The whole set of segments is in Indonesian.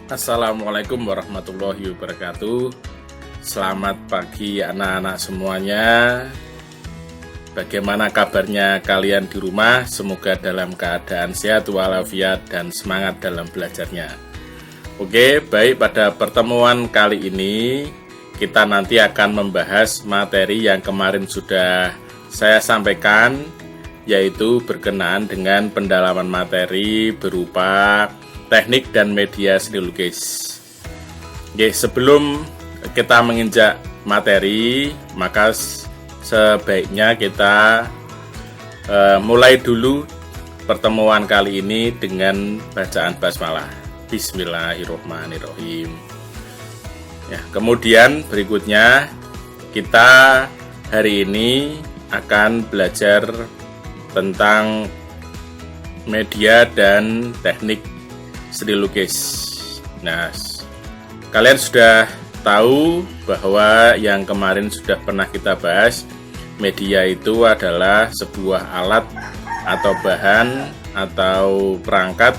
Assalamualaikum warahmatullahi wabarakatuh. Selamat pagi anak-anak semuanya. Bagaimana kabarnya kalian di rumah? Semoga dalam keadaan sehat walafiat dan semangat dalam belajarnya. Oke, baik, pada pertemuan kali ini kita nanti akan membahas materi yang kemarin sudah saya sampaikan, yaitu berkenaan dengan pendalaman materi berupa teknik dan media seni lukis. Oke, sebelum kita menginjak materi, maka sebaiknya kita mulai dulu pertemuan kali ini dengan bacaan basmalah. Bismillahirrahmanirrahim. Ya, kemudian berikutnya kita hari ini akan belajar tentang media dan teknik seni lukis. Nah, kalian sudah tahu bahwa yang kemarin sudah pernah kita bahas, media itu adalah sebuah alat atau bahan atau perangkat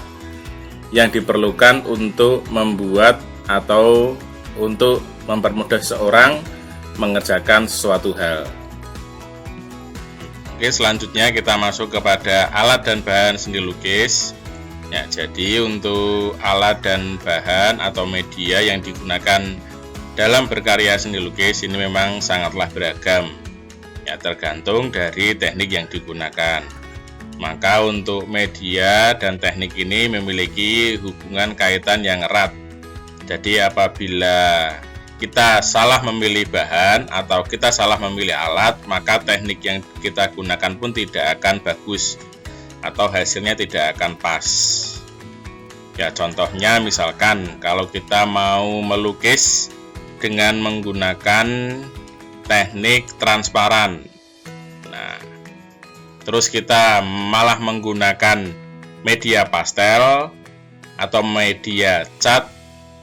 yang diperlukan untuk membuat atau untuk mempermudah seorang mengerjakan sesuatu hal. Oke, selanjutnya kita masuk kepada alat dan bahan seni lukis. Ya, jadi untuk alat dan bahan atau media yang digunakan dalam berkarya seni lukis ini memang sangatlah beragam. Ya, tergantung dari teknik yang digunakan. Maka untuk media dan teknik ini memiliki hubungan kaitan yang erat. Jadi apabila kita salah memilih bahan atau kita salah memilih alat, maka teknik yang kita gunakan pun tidak akan bagus atau hasilnya tidak akan pas. Ya, contohnya misalkan kalau kita mau melukis dengan menggunakan teknik transparan. Nah, terus kita malah menggunakan media pastel atau media cat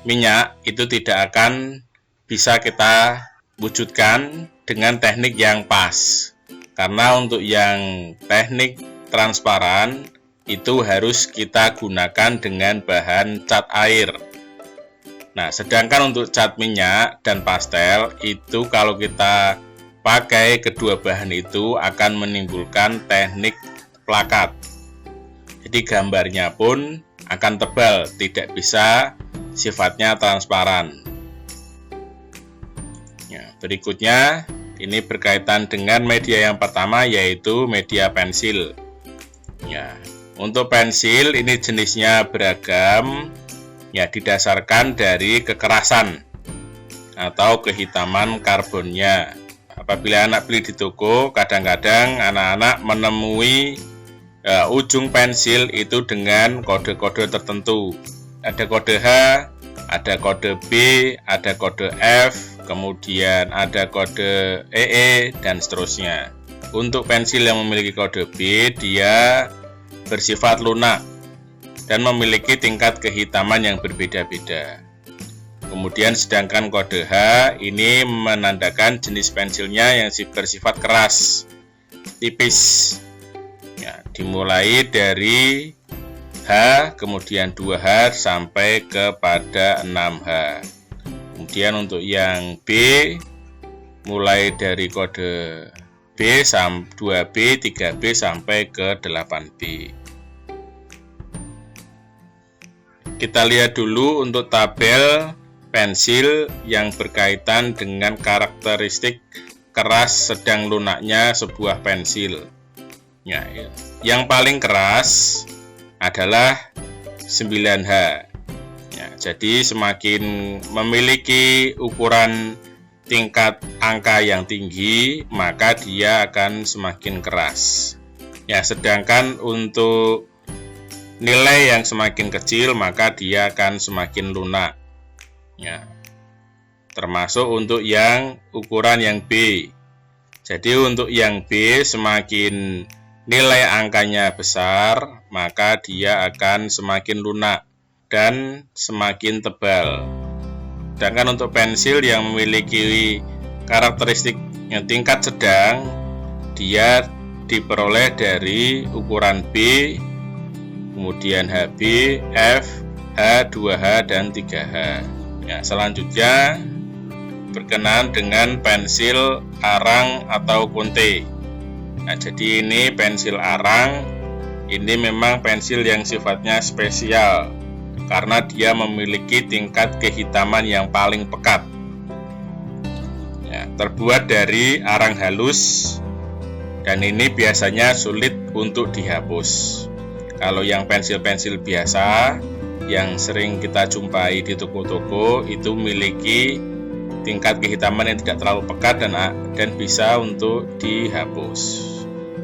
minyak, itu tidak akan bisa kita wujudkan dengan teknik yang pas. Karena untuk yang teknik transparan itu harus kita gunakan dengan bahan cat air. Nah, sedangkan untuk cat minyak dan pastel itu kalau kita pakai kedua bahan itu akan menimbulkan teknik plakat. Jadi gambarnya pun akan tebal, tidak bisa sifatnya transparan. Ya, berikutnya ini berkaitan dengan media yang pertama, yaitu media pensil. Ya, untuk pensil ini jenisnya beragam, ya didasarkan dari kekerasan atau kehitaman karbonnya. Apabila anak beli di toko, kadang-kadang anak-anak menemui ujung pensil itu dengan kode-kode tertentu. Ada kode H, ada kode B, ada kode F, kemudian ada kode EE, dan seterusnya. Untuk pensil yang memiliki kode B, dia bersifat lunak dan memiliki tingkat kehitaman yang berbeda-beda. Kemudian sedangkan kode H ini menandakan jenis pensilnya yang bersifat keras, tipis. Ya, dimulai dari H, kemudian 2H sampai kepada 6H. Kemudian untuk yang B, mulai dari kode B, 2B, 3B sampai ke 8B. Kita lihat dulu untuk tabel pensil yang berkaitan dengan karakteristik keras sedang lunaknya sebuah pensil. Ya, yang paling keras adalah 9H. Ya, jadi semakin memiliki ukuran tingkat angka yang tinggi, maka dia akan semakin keras. Ya, sedangkan untuk nilai yang semakin kecil, maka dia akan semakin lunak. Ya, termasuk untuk yang ukuran yang B. Jadi untuk yang B, semakin nilai angkanya besar, maka dia akan semakin lunak dan semakin tebal. Sedangkan untuk pensil yang memiliki karakteristik yang tingkat sedang, dia diperoleh dari ukuran B, kemudian HB, F, H, 2H, dan 3H. Ya, selanjutnya berkenaan dengan pensil arang atau konte. Nah, jadi ini pensil arang, ini memang pensil yang sifatnya spesial karena dia memiliki tingkat kehitaman yang paling pekat. Ya, terbuat dari arang halus dan ini biasanya sulit untuk dihapus. Kalau yang pensil-pensil biasa yang sering kita jumpai di toko-toko itu memiliki tingkat kehitaman yang tidak terlalu pekat dan bisa untuk dihapus.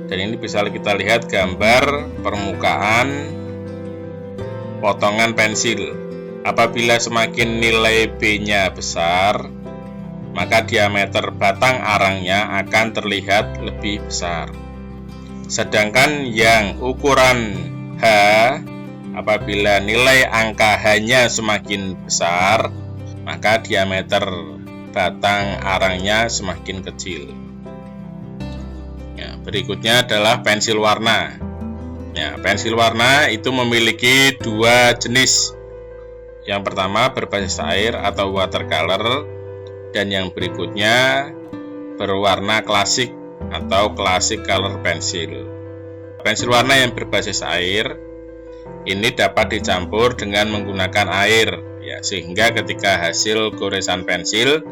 Dan ini bisa kita lihat gambar permukaan potongan pensil. Apabila semakin nilai B-nya besar, maka diameter batang arangnya akan terlihat lebih besar. Sedangkan yang ukuran H, apabila nilai angka H-nya semakin besar, maka diameter batang arangnya semakin kecil. Ya, berikutnya adalah pensil warna. Ya, pensil warna itu memiliki dua jenis. Yang pertama berbasis air atau watercolor, dan yang berikutnya berwarna klasik atau classic color pensil. Pensil warna yang berbasis air ini dapat dicampur dengan menggunakan air, ya, sehingga ketika hasil goresan pensil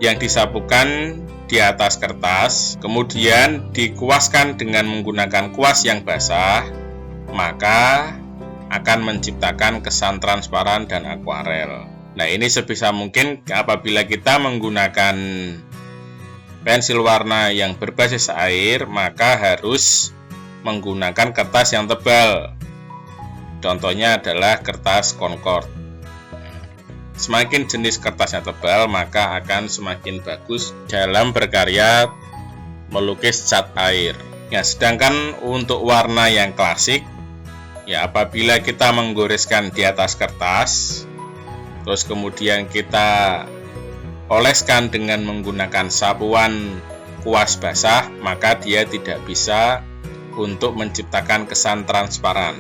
yang disapukan di atas kertas kemudian dikuaskan dengan menggunakan kuas yang basah, maka akan menciptakan kesan transparan dan akuarel. Nah, ini sebisa mungkin apabila kita menggunakan pensil warna yang berbasis air, maka harus menggunakan kertas yang tebal. Contohnya adalah kertas Concord. Semakin jenis kertasnya tebal, maka akan semakin bagus dalam berkarya melukis cat air. Ya, sedangkan untuk warna yang klasik, ya, apabila kita menggoreskan di atas kertas, terus kemudian kita oleskan dengan menggunakan sapuan kuas basah, maka dia tidak bisa untuk menciptakan kesan transparan.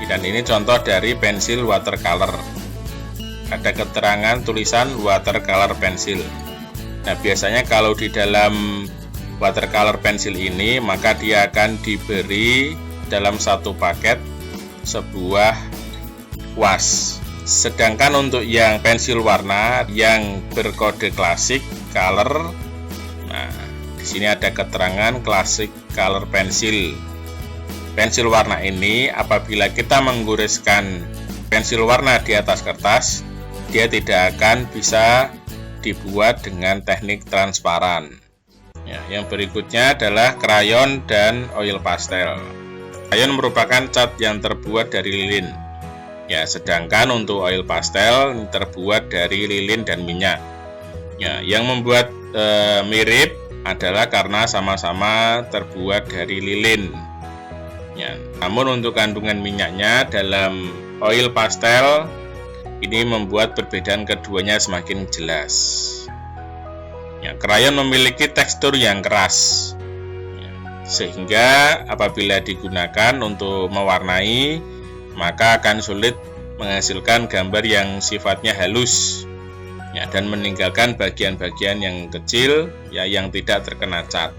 Dan ini contoh dari pensil watercolor. Ada keterangan tulisan watercolor pensil. Nah, biasanya kalau di dalam watercolor pensil ini, maka dia akan diberi dalam satu paket sebuah kuas. Sedangkan untuk yang pensil warna yang berkode classic color, nah, di sini ada keterangan classic color pensil. Pensil warna ini apabila kita menggoreskan pensil warna di atas kertas, dia tidak akan bisa dibuat dengan teknik transparan. Ya, yang berikutnya adalah krayon dan oil pastel. Krayon merupakan cat yang terbuat dari lilin. Ya, sedangkan untuk oil pastel terbuat dari lilin dan minyak. Ya, yang membuat mirip adalah karena sama-sama terbuat dari lilin. Ya, namun untuk kandungan minyaknya dalam oil pastel ini membuat perbedaan keduanya semakin jelas. Ya, krayon memiliki tekstur yang keras, ya, sehingga apabila digunakan untuk mewarnai, maka akan sulit menghasilkan gambar yang sifatnya halus ya, dan meninggalkan bagian-bagian yang kecil ya, yang tidak terkena cat.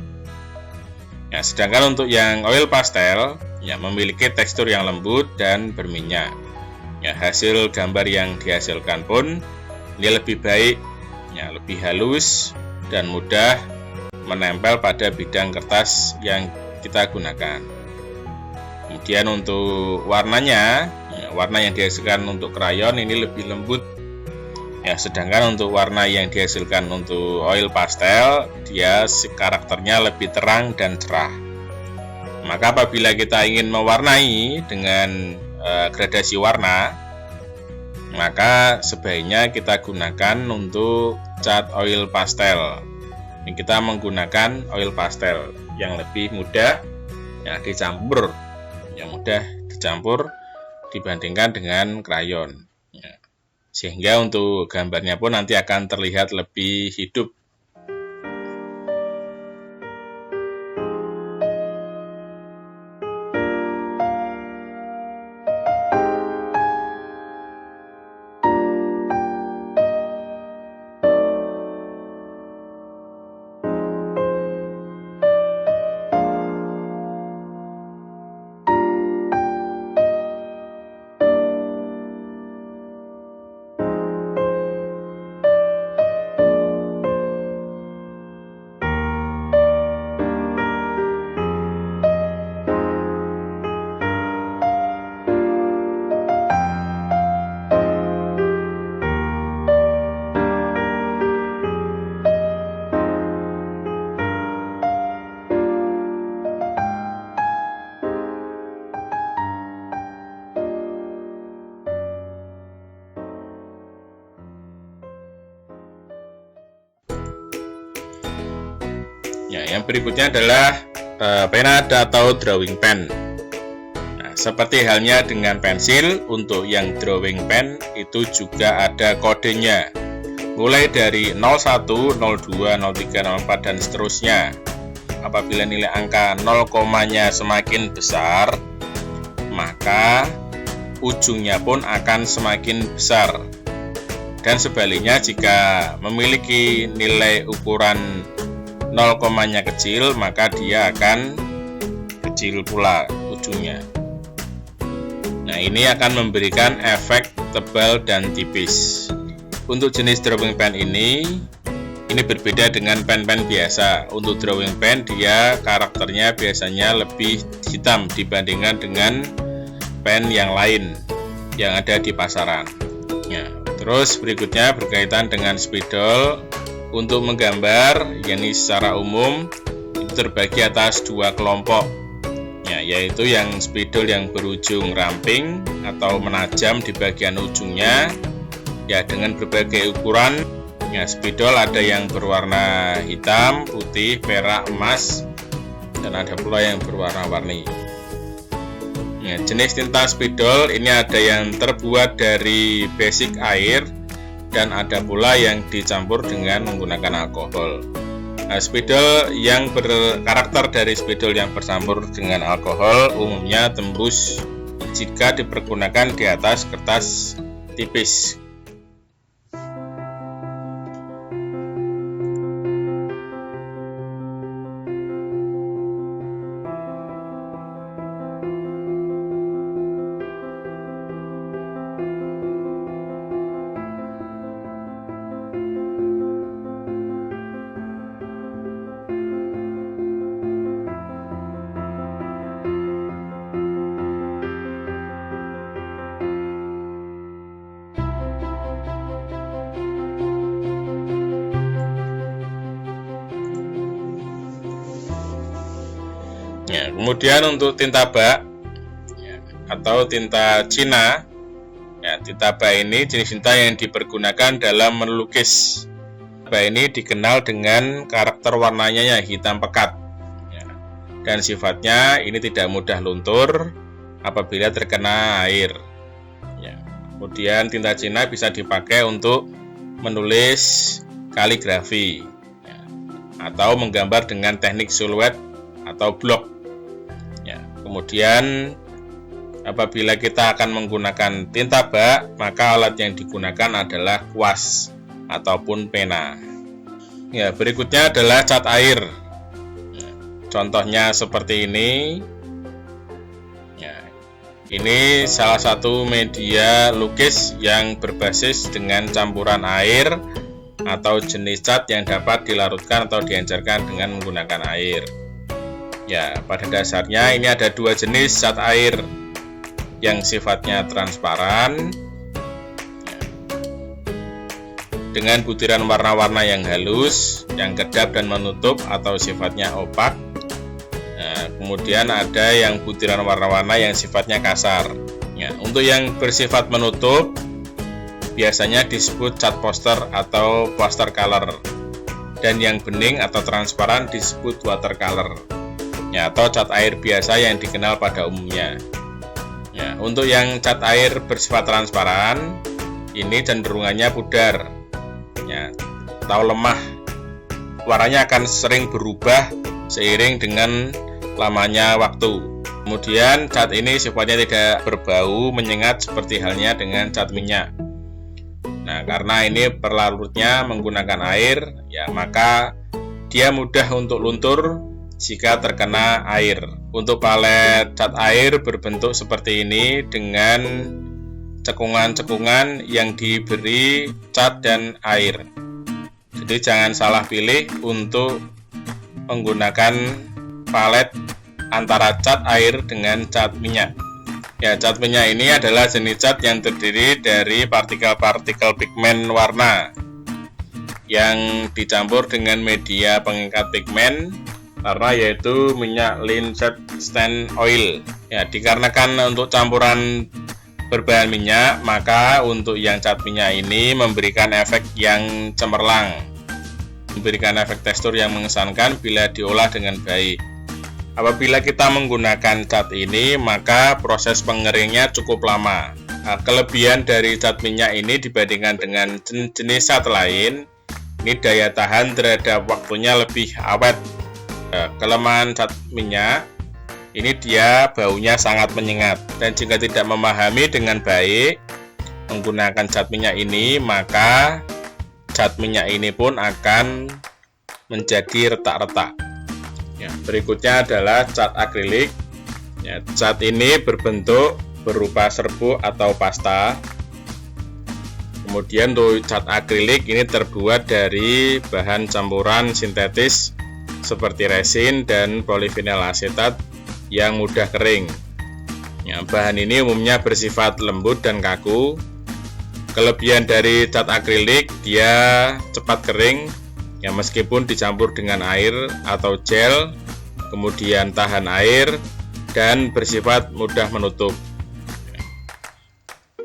Ya, sedangkan untuk yang oil pastel ya, memiliki tekstur yang lembut dan berminyak. Ya, hasil gambar yang dihasilkan pun dia lebih baik ya, lebih halus dan mudah menempel pada bidang kertas yang kita gunakan. Kemudian untuk warnanya ya, warna yang dihasilkan untuk krayon ini lebih lembut ya, sedangkan untuk warna yang dihasilkan untuk oil pastel dia karakternya lebih terang dan cerah. Maka apabila kita ingin mewarnai dengan gradasi warna, maka sebaiknya kita gunakan untuk cat oil pastel. Kita menggunakan oil pastel yang lebih mudah ya, dicampur, yang mudah dicampur dibandingkan dengan krayon ya. Sehingga untuk gambarnya pun nanti akan terlihat lebih hidup. Ya, yang berikutnya adalah pena atau drawing pen. Nah, seperti halnya dengan pensil, untuk yang drawing pen itu juga ada kodenya. Mulai dari 01, 02, 03, 04 dan seterusnya. Apabila nilai angka 0,nya semakin besar, maka ujungnya pun akan semakin besar. Dan sebaliknya, jika memiliki nilai ukuran 0,nya kecil, maka dia akan kecil pula ujungnya. Nah, ini akan memberikan efek tebal dan tipis. Untuk jenis drawing pen ini berbeda dengan pen-pen biasa. Untuk drawing pen dia karakternya biasanya lebih hitam dibandingkan dengan pen yang lain yang ada di pasaran. Ya, terus berikutnya berkaitan dengan spidol. Untuk menggambar, yakni secara umum itu terbagi atas dua kelompok ya, yaitu yang spidol yang berujung ramping atau menajam di bagian ujungnya ya, dengan berbagai ukuran ya. Spidol ada yang berwarna hitam, putih, perak, emas, dan ada pula yang berwarna-warni ya. Jenis tinta spidol ini ada yang terbuat dari basic air dan ada pula yang dicampur dengan menggunakan alkohol. Nah, spidol yang berkarakter dari spidol yang bercampur dengan alkohol umumnya tembus jika dipergunakan di atas kertas tipis. Ya, kemudian untuk tinta bak ya, atau tinta Cina ya, tinta bak ini jenis tinta yang dipergunakan dalam melukis. Bak ini dikenal dengan karakter warnanya yang hitam pekat ya, dan sifatnya ini tidak mudah luntur apabila terkena air ya. Kemudian tinta Cina bisa dipakai untuk menulis kaligrafi ya, atau menggambar dengan teknik siluet atau blok. Kemudian Apabila kita akan menggunakan tinta bak, maka alat yang digunakan adalah kuas ataupun pena. Ya, berikutnya adalah cat air. Contohnya seperti ini. Ya, ini salah satu media lukis yang berbasis dengan campuran air atau jenis cat yang dapat dilarutkan atau diencerkan dengan menggunakan air. Ya, pada dasarnya ini ada dua jenis cat air yang sifatnya transparan dengan butiran warna-warna yang halus, yang kedap dan menutup atau sifatnya opak. Nah, kemudian ada yang butiran warna-warna yang sifatnya kasar. Ya, untuk yang bersifat menutup biasanya disebut cat poster atau poster color, dan yang bening atau transparan disebut watercolor, ya, atau cat air biasa yang dikenal pada umumnya. Ya, untuk yang cat air bersifat transparan, ini cenderungannya pudar, ya, atau lemah. Warnanya akan sering berubah seiring dengan lamanya waktu. Kemudian cat ini sifatnya tidak berbau menyengat seperti halnya dengan cat minyak. Nah, karena ini berlarutnya menggunakan air, ya, maka dia mudah untuk luntur jika terkena air. Untuk palet cat air berbentuk seperti ini dengan cekungan-cekungan yang diberi cat dan air. Jadi jangan salah pilih untuk menggunakan palet antara cat air dengan cat minyak. Ya, cat minyak ini adalah jenis cat yang terdiri dari partikel-partikel pigmen warna yang dicampur dengan media pengikat pigmen warna, yaitu minyak linseed stain oil. Ya, dikarenakan untuk campuran berbahan minyak, maka untuk yang cat minyak ini memberikan efek yang cemerlang, memberikan efek tekstur yang mengesankan bila diolah dengan baik. Apabila kita menggunakan cat ini, maka proses pengeringnya cukup lama. Nah, kelebihan dari cat minyak ini dibandingkan dengan jenis cat lain, ini daya tahan terhadap waktunya lebih awet. Kelemahan cat minyak ini dia baunya sangat menyengat, dan jika tidak memahami dengan baik menggunakan cat minyak ini, maka cat minyak ini pun akan menjadi retak-retak. Ya, berikutnya adalah cat akrilik. Ya, cat ini berbentuk berupa serbuk atau pasta. Kemudian untuk cat akrilik ini terbuat dari bahan campuran sintetis seperti resin dan polivinil asetat yang mudah kering. Ya, bahan ini umumnya bersifat lembut dan kaku. Kelebihan dari cat akrilik, dia cepat kering, ya, meskipun dicampur dengan air atau gel, kemudian tahan air dan bersifat mudah menutup.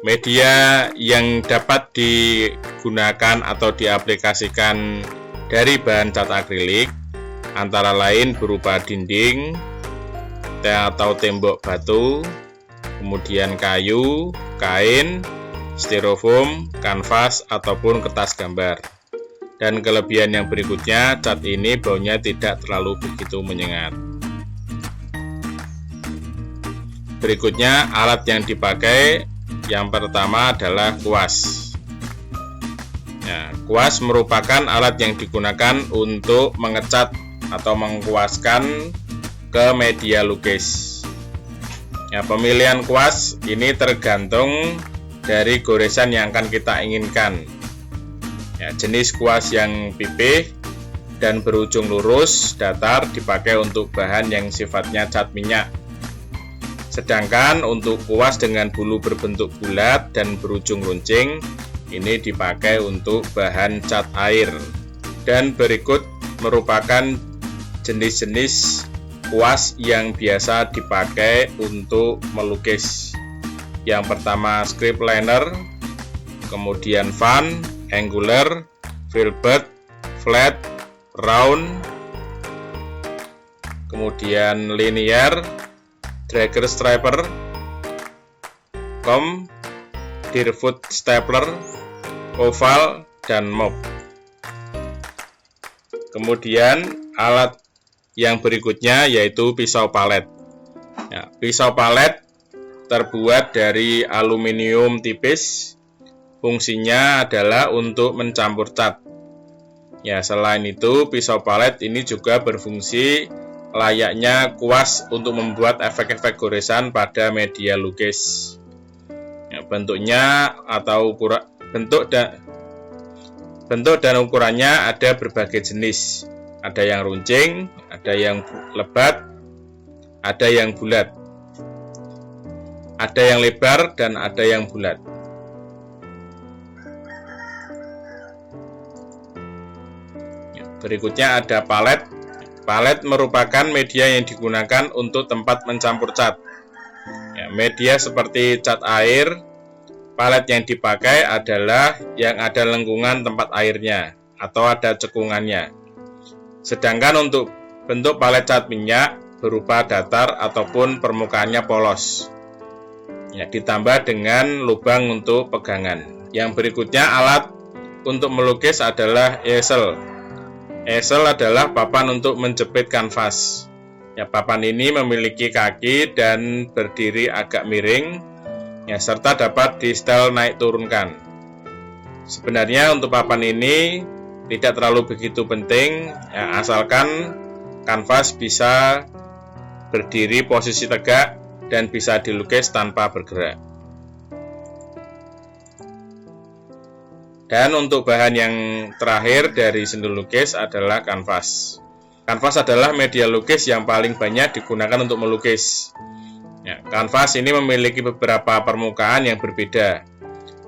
Media yang dapat digunakan atau diaplikasikan dari bahan cat akrilik antara lain berupa dinding atau tembok batu, kemudian kayu, kain, styrofoam, kanvas, ataupun kertas gambar. Dan kelebihan yang berikutnya, cat ini baunya tidak terlalu begitu menyengat. Berikutnya, alat yang dipakai yang pertama adalah kuas. Nah, kuas merupakan alat yang digunakan untuk mengecat atau mengkuaskan ke media lukis. Ya, pemilihan kuas ini tergantung dari goresan yang akan kita inginkan. Ya, jenis kuas yang pipih dan berujung lurus datar dipakai untuk bahan yang sifatnya cat minyak. Sedangkan untuk kuas dengan bulu berbentuk bulat dan berujung runcing ini dipakai untuk bahan cat air. Dan berikut merupakan jenis-jenis kuas yang biasa dipakai untuk melukis. Yang pertama script liner, kemudian fan, angular, filbert, flat, round, kemudian linear, dragger striper, comb, deerfoot stapler, oval, dan mop. Kemudian alat yang berikutnya yaitu pisau palet. Ya, pisau palet terbuat dari aluminium tipis. Fungsinya adalah untuk mencampur cat. Ya, selain itu, pisau palet ini juga berfungsi layaknya kuas untuk membuat efek-efek goresan pada media lukis. Ya, bentuknya atau bentuk dan ukurannya ada berbagai jenis. Ada yang runcing, ada yang lebat, ada yang bulat, ada yang lebar, dan ada yang bulat. Berikutnya ada palet. Palet merupakan media yang digunakan untuk tempat mencampur cat. Ya, media seperti cat air, palet yang dipakai adalah yang ada lengkungan tempat airnya atau ada cekungannya. Sedangkan untuk bentuk palet cat minyak berupa datar ataupun permukaannya polos. Ya, ditambah dengan lubang untuk pegangan. Yang berikutnya alat untuk melukis adalah easel. Easel adalah papan untuk menjepit kanvas. Ya, papan ini memiliki kaki dan berdiri agak miring, ya, serta dapat di setel naik turunkan. Sebenarnya untuk papan ini tidak terlalu begitu penting, ya, asalkan kanvas bisa berdiri posisi tegak dan bisa dilukis tanpa bergerak. Dan untuk bahan yang terakhir dari seni lukis adalah kanvas. Kanvas adalah media lukis yang paling banyak digunakan untuk melukis. Ya, kanvas ini memiliki beberapa permukaan yang berbeda.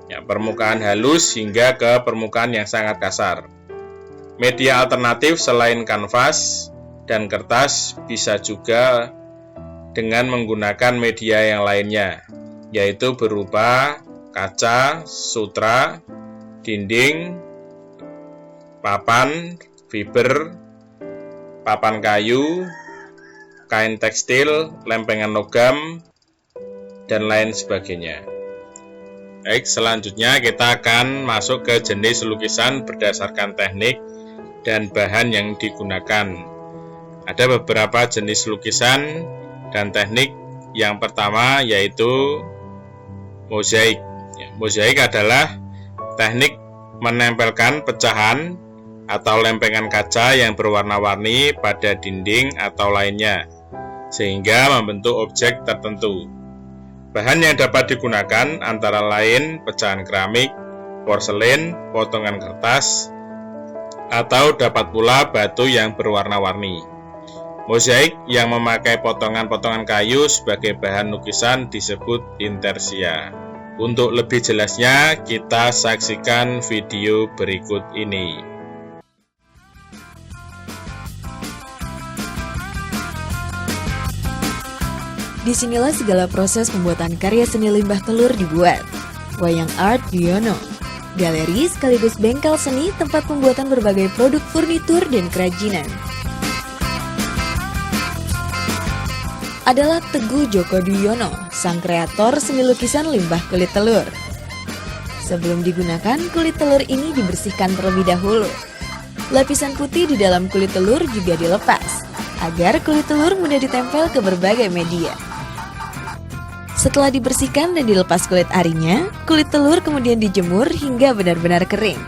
Ya, permukaan halus hingga ke permukaan yang sangat kasar. Media alternatif selain kanvas dan kertas bisa juga dengan menggunakan media yang lainnya, yaitu berupa kaca, sutra, dinding, papan, fiber, papan kayu, kain tekstil, lempengan logam, dan lain sebagainya. Baik, selanjutnya kita akan masuk ke jenis lukisan berdasarkan teknik dan bahan yang digunakan. Ada beberapa jenis lukisan dan teknik. Yang pertama yaitu mozaik. Mozaik adalah teknik menempelkan pecahan atau lempengan kaca yang berwarna-warni pada dinding atau lainnya, sehingga membentuk objek tertentu. Bahan yang dapat digunakan antara lain pecahan keramik, porselen, potongan kertas, atau dapat pula batu yang berwarna-warni. Mozaik yang memakai potongan-potongan kayu sebagai bahan lukisan disebut intarsia. Untuk lebih jelasnya, kita saksikan video berikut ini. Disinilah segala proses pembuatan karya seni limbah telur dibuat. Wayang Art Duyono, galeri sekaligus bengkel seni tempat pembuatan berbagai produk furnitur dan kerajinan. Adalah Teguh Joko Duyono, sang kreator seni lukisan limbah kulit telur. Sebelum digunakan, kulit telur ini dibersihkan terlebih dahulu. Lapisan putih di dalam kulit telur juga dilepas, agar kulit telur mudah ditempel ke berbagai media. Setelah dibersihkan dan dilepas kulit arinya, kulit telur kemudian dijemur hingga benar-benar kering.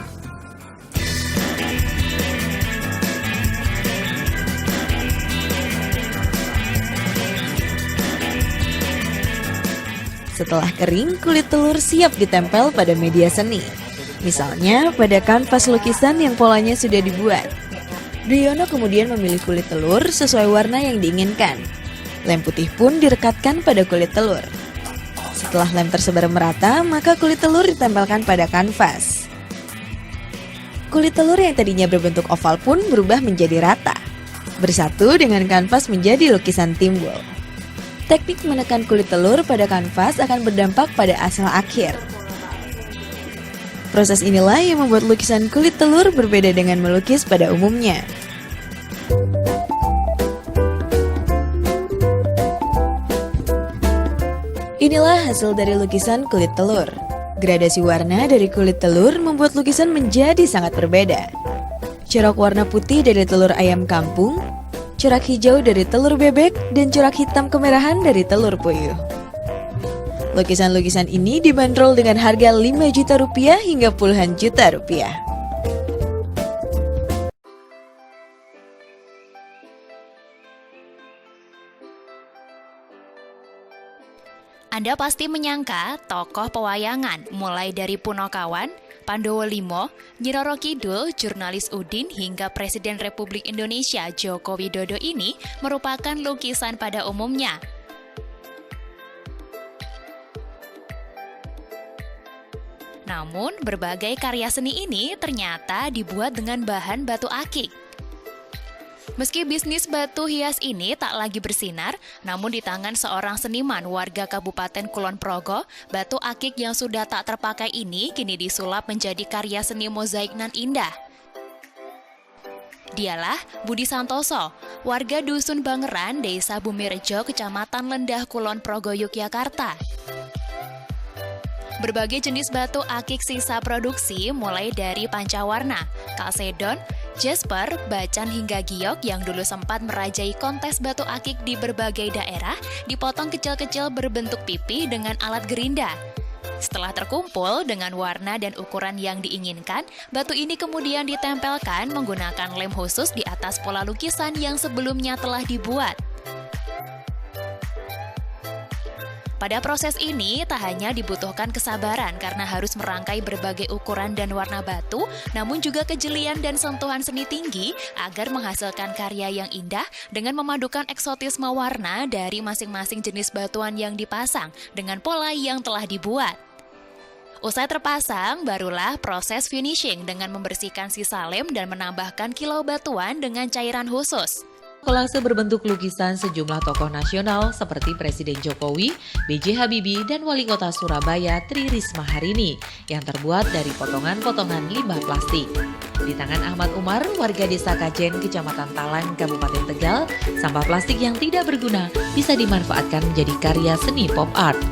Setelah kering, kulit telur siap ditempel pada media seni. Misalnya pada kanvas lukisan yang polanya sudah dibuat. Duyono kemudian memilih kulit telur sesuai warna yang diinginkan. Lem putih pun direkatkan pada kulit telur. Setelah lem tersebar merata, maka kulit telur ditempelkan pada kanvas. Kulit telur yang tadinya berbentuk oval pun berubah menjadi rata. Bersatu dengan kanvas menjadi lukisan timbul. Teknik menekan kulit telur pada kanvas akan berdampak pada hasil akhir. Proses inilah yang membuat lukisan kulit telur berbeda dengan melukis pada umumnya. Inilah hasil dari lukisan kulit telur. Gradasi warna dari kulit telur membuat lukisan menjadi sangat berbeda. Corak warna putih dari telur ayam kampung, corak hijau dari telur bebek, dan corak hitam kemerahan dari telur puyuh. Lukisan-lukisan ini dibanderol dengan harga 5 juta rupiah hingga puluhan juta rupiah. Anda pasti menyangka tokoh pewayangan mulai dari Punokawan, Pandowo Limo, Nyi Roro Kidul, jurnalis Udin hingga Presiden Republik Indonesia Joko Widodo ini merupakan lukisan pada umumnya. Namun, berbagai karya seni ini ternyata dibuat dengan bahan batu akik. Meski bisnis batu hias ini tak lagi bersinar, namun di tangan seorang seniman warga Kabupaten Kulon Progo, batu akik yang sudah tak terpakai ini kini disulap menjadi karya seni mozaik nan indah. Dialah Budi Santoso, warga Dusun Bangeran, Desa Bumirejo, Kecamatan Lendah, Kulon Progo, Yogyakarta. Berbagai jenis batu akik sisa produksi mulai dari pancawarna, kalsedon, jasper, bacan hingga giok yang dulu sempat merajai kontes batu akik di berbagai daerah dipotong kecil-kecil berbentuk pipi dengan alat gerinda. Setelah terkumpul dengan warna dan ukuran yang diinginkan, batu ini kemudian ditempelkan menggunakan lem khusus di atas pola lukisan yang sebelumnya telah dibuat. Pada proses ini, tak hanya dibutuhkan kesabaran karena harus merangkai berbagai ukuran dan warna batu, namun juga kejelian dan sentuhan seni tinggi agar menghasilkan karya yang indah dengan memadukan eksotisme warna dari masing-masing jenis batuan yang dipasang dengan pola yang telah dibuat. Usai terpasang, barulah proses finishing dengan membersihkan sisa lem dan menambahkan kilau batuan dengan cairan khusus. Kolase berbentuk lukisan sejumlah tokoh nasional seperti Presiden Jokowi, B.J. Habibie, dan Wali Kota Surabaya Tri Risma Harini yang terbuat dari potongan-potongan limbah plastik. Di tangan Ahmad Umar, warga Desa Kajen, Kecamatan Talang, Kabupaten Tegal, sampah plastik yang tidak berguna bisa dimanfaatkan menjadi karya seni pop art.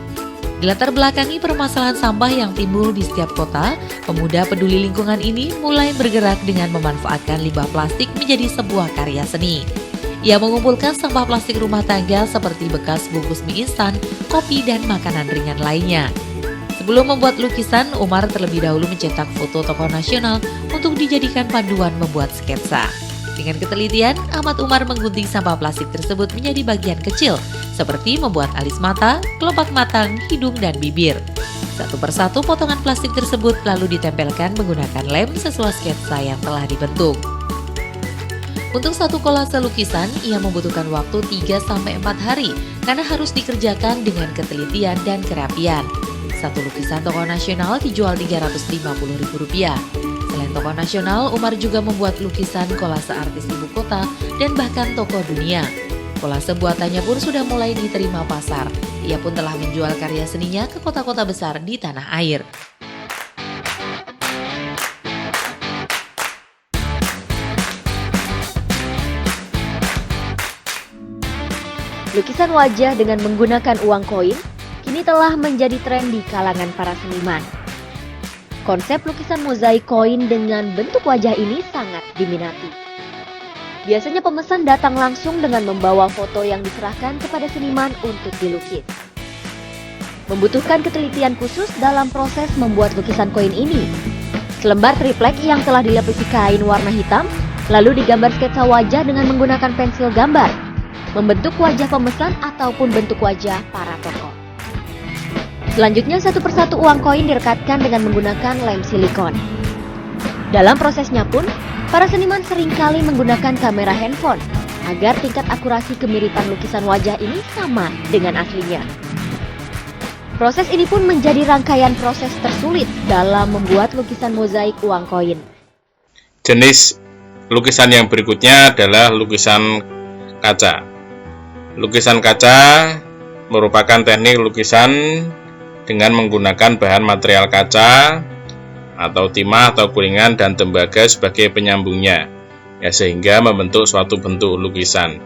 Dilatar belakangi permasalahan sampah yang timbul di setiap kota, pemuda peduli lingkungan ini mulai bergerak dengan memanfaatkan limbah plastik menjadi sebuah karya seni. Ia mengumpulkan sampah plastik rumah tangga seperti bekas bungkus mie instan, kopi, dan makanan ringan lainnya. Sebelum membuat lukisan, Umar terlebih dahulu mencetak foto tokoh nasional untuk dijadikan panduan membuat sketsa. Dengan ketelitian, Ahmad Umar menggunting sampah plastik tersebut menjadi bagian kecil, seperti membuat alis mata, kelopak matang, hidung, dan bibir. Satu persatu potongan plastik tersebut lalu ditempelkan menggunakan lem sesuai sketsa yang telah dibentuk. Untuk satu kolase lukisan, ia membutuhkan waktu 3-4 hari karena harus dikerjakan dengan ketelitian dan kerapian. Satu lukisan tokoh nasional dijual Rp350.000. Selain tokoh nasional, Umar juga membuat lukisan kolase artis ibu kota dan bahkan tokoh dunia. Kolase buatannya pun sudah mulai diterima pasar. Ia pun telah menjual karya seninya ke kota-kota besar di tanah air. Lukisan wajah dengan menggunakan uang koin kini telah menjadi tren di kalangan para seniman. Konsep lukisan mozaik koin dengan bentuk wajah ini sangat diminati. Biasanya pemesan datang langsung dengan membawa foto yang diserahkan kepada seniman untuk dilukis. Membutuhkan ketelitian khusus dalam proses membuat lukisan koin ini. Selembar triplek yang telah dilapisi kain warna hitam, lalu digambar sketsa wajah dengan menggunakan pensil gambar, membentuk wajah pemesan ataupun bentuk wajah para tokoh. Selanjutnya satu persatu uang koin direkatkan dengan menggunakan lem silikon. Dalam prosesnya pun, para seniman seringkali menggunakan kamera handphone agar tingkat akurasi kemiripan lukisan wajah ini sama dengan aslinya. Proses ini pun menjadi rangkaian proses tersulit dalam membuat lukisan mozaik uang koin. Jenis lukisan yang berikutnya adalah lukisan kaca. Lukisan kaca merupakan teknik lukisan dengan menggunakan bahan material kaca atau timah atau kuningan dan tembaga sebagai penyambungnya, ya, sehingga membentuk suatu bentuk lukisan.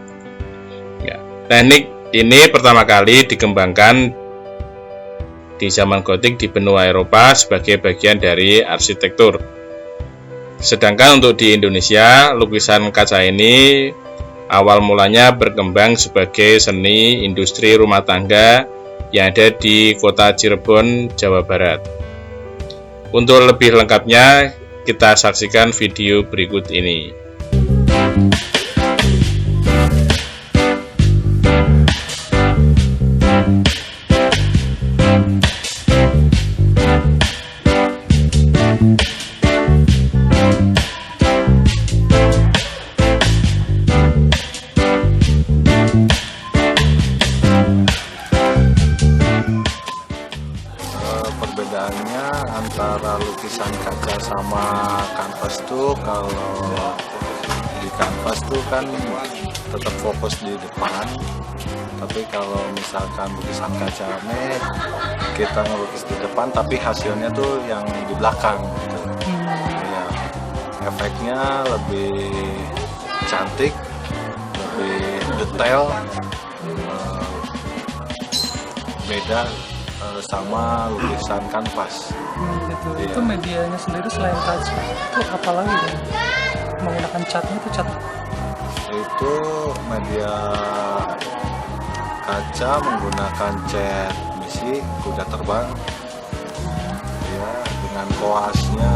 Ya, teknik ini pertama kali dikembangkan di zaman gotik di benua Eropa sebagai bagian dari arsitektur. Sedangkan untuk di Indonesia, lukisan kaca ini awal mulanya berkembang sebagai seni industri rumah tangga yang ada di kota Cirebon, Jawa Barat. Untuk lebih lengkapnya, kita saksikan video berikut ini. Perbedaannya antara lukisan kaca sama kanvas tuh, kalau di kanvas tuh kan tetap fokus di depan, tapi kalau misalkan lukisan kaca ini kita ngelukis di depan tapi hasilnya tuh yang di belakang gitu. Ya, efeknya lebih cantik, lebih detail, beda sama lukisan kanvas. Gitu. Iya. Itu medianya sendiri selain kaca itu apa lagi kan? Menggunakan catnya itu cat Itu media kaca menggunakan cat misi kuda terbang, ya, dengan koasnya.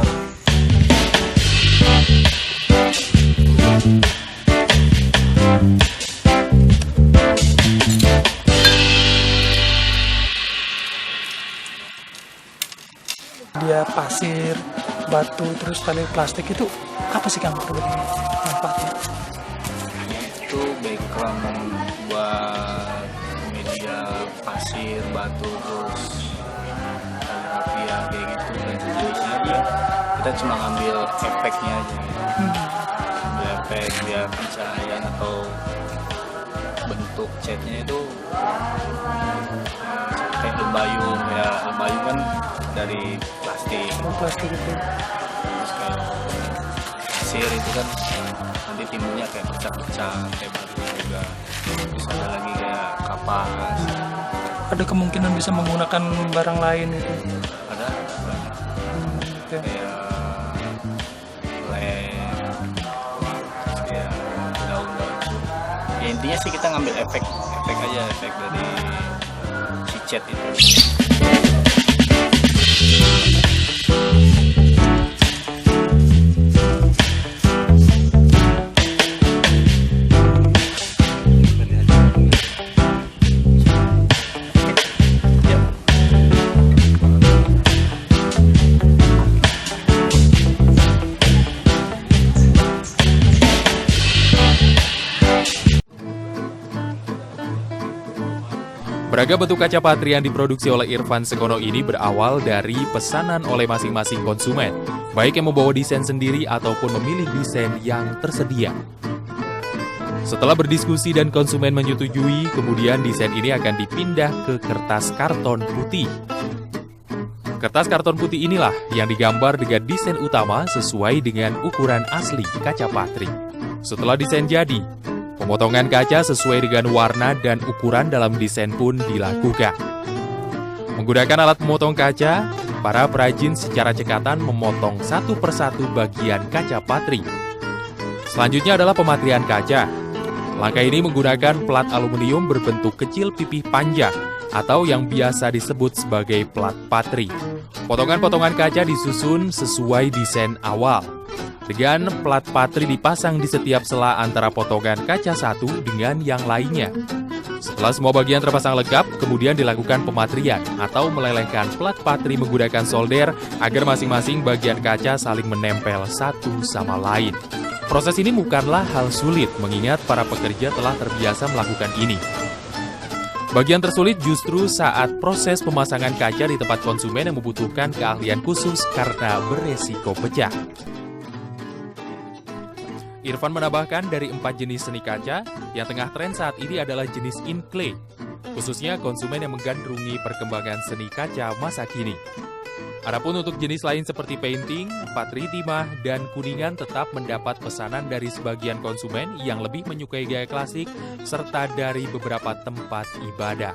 dia pasir, batu, terus tali plastik itu apa sih Kang manfaatnya? Itu background buat media pasir, batu, terus rapia kayak gitu dan sejenisnya dia. Kita cuma ngambil efeknya aja gitu. Ambil efek biar pencahayaan atau bentuk catnya itu kayak lembayung, ya lembayung kan dari plastik. Plastik itu. Terus kalau pasir itu kan nanti timbulnya kayak pecah-pecah kayak batu juga. Terus ada lagi kayak kapas. Ada kemungkinan bisa menggunakan barang lain itu. Ada banyak Oke. kayak lem, terus kayak daun-daun. Ya intinya sih kita ngambil efek aja, efek dari si cat itu. Beragam bentuk kaca patri yang diproduksi oleh Irfan Sekono ini berawal dari pesanan oleh masing-masing konsumen, baik yang membawa desain sendiri ataupun memilih desain yang tersedia. Setelah berdiskusi dan konsumen menyetujui, kemudian desain ini akan dipindah ke kertas karton putih. Kertas karton putih inilah yang digambar dengan desain utama sesuai dengan ukuran asli kaca patri. Setelah desain jadi, pemotongan kaca sesuai dengan warna dan ukuran dalam desain pun dilakukan. Menggunakan alat memotong kaca, para perajin secara cekatan memotong satu persatu bagian kaca patri. Selanjutnya adalah pematrian kaca. Langkah ini menggunakan plat aluminium berbentuk kecil pipih panjang atau yang biasa disebut sebagai plat patri. Potongan-potongan kaca disusun sesuai desain awal. Dengan plat patri dipasang di setiap sela antara potongan kaca satu dengan yang lainnya. Setelah semua bagian terpasang lengkap, kemudian dilakukan pematrian atau melelehkan plat patri menggunakan solder agar masing-masing bagian kaca saling menempel satu sama lain. Proses ini bukanlah hal sulit mengingat para pekerja telah terbiasa melakukan ini. Bagian tersulit justru saat proses pemasangan kaca di tempat konsumen yang membutuhkan keahlian khusus karena beresiko pecah. Irfan menambahkan dari 4 jenis seni kaca, yang tengah tren saat ini adalah jenis in clay, khususnya konsumen yang menggandrungi perkembangan seni kaca masa kini. Adapun untuk jenis lain seperti painting, patri timah, dan kuningan tetap mendapat pesanan dari sebagian konsumen yang lebih menyukai gaya klasik, serta dari beberapa tempat ibadah.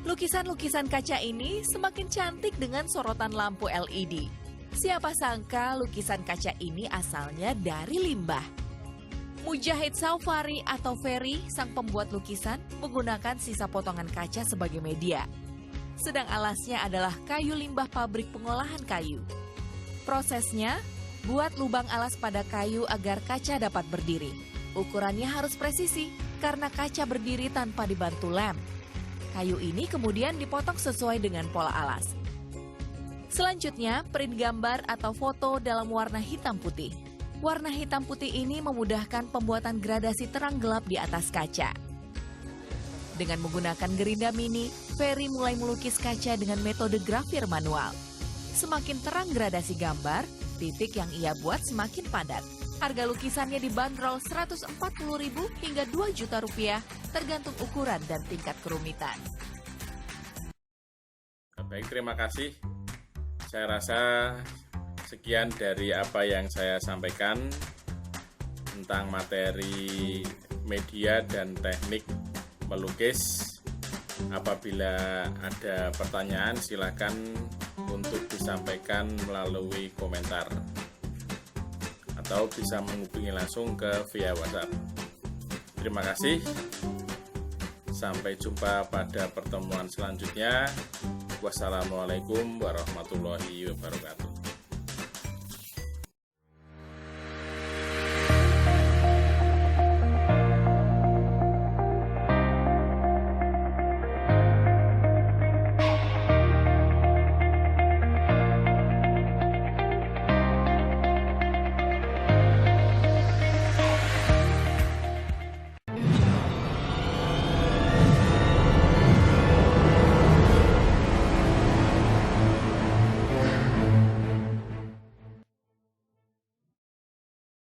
Lukisan-lukisan kaca ini semakin cantik dengan sorotan lampu LED. Siapa sangka lukisan kaca ini asalnya dari limbah. Mujahid Saufari atau Ferry, sang pembuat lukisan, menggunakan sisa potongan kaca sebagai media. Sedang alasnya adalah kayu limbah pabrik pengolahan kayu. Prosesnya, buat lubang alas pada kayu agar kaca dapat berdiri. Ukurannya harus presisi karena kaca berdiri tanpa dibantu lem. Kayu ini kemudian dipotong sesuai dengan pola alas. Selanjutnya, print gambar atau foto dalam warna hitam putih. Warna hitam putih ini memudahkan pembuatan gradasi terang gelap di atas kaca. Dengan menggunakan gerinda mini, Ferry mulai melukis kaca dengan metode grafir manual. Semakin terang gradasi gambar, titik yang ia buat semakin padat. Harga lukisannya dibanderol Rp140.000 hingga Rp2 juta tergantung ukuran dan tingkat kerumitan. Baik, terima kasih. Saya rasa sekian dari apa yang saya sampaikan tentang materi media dan teknik melukis. Apabila ada pertanyaan, silakan untuk disampaikan melalui komentar atau bisa menghubungi langsung ke via WhatsApp. Terima kasih. Sampai jumpa pada pertemuan selanjutnya. Wassalamualaikum warahmatullahi wabarakatuh.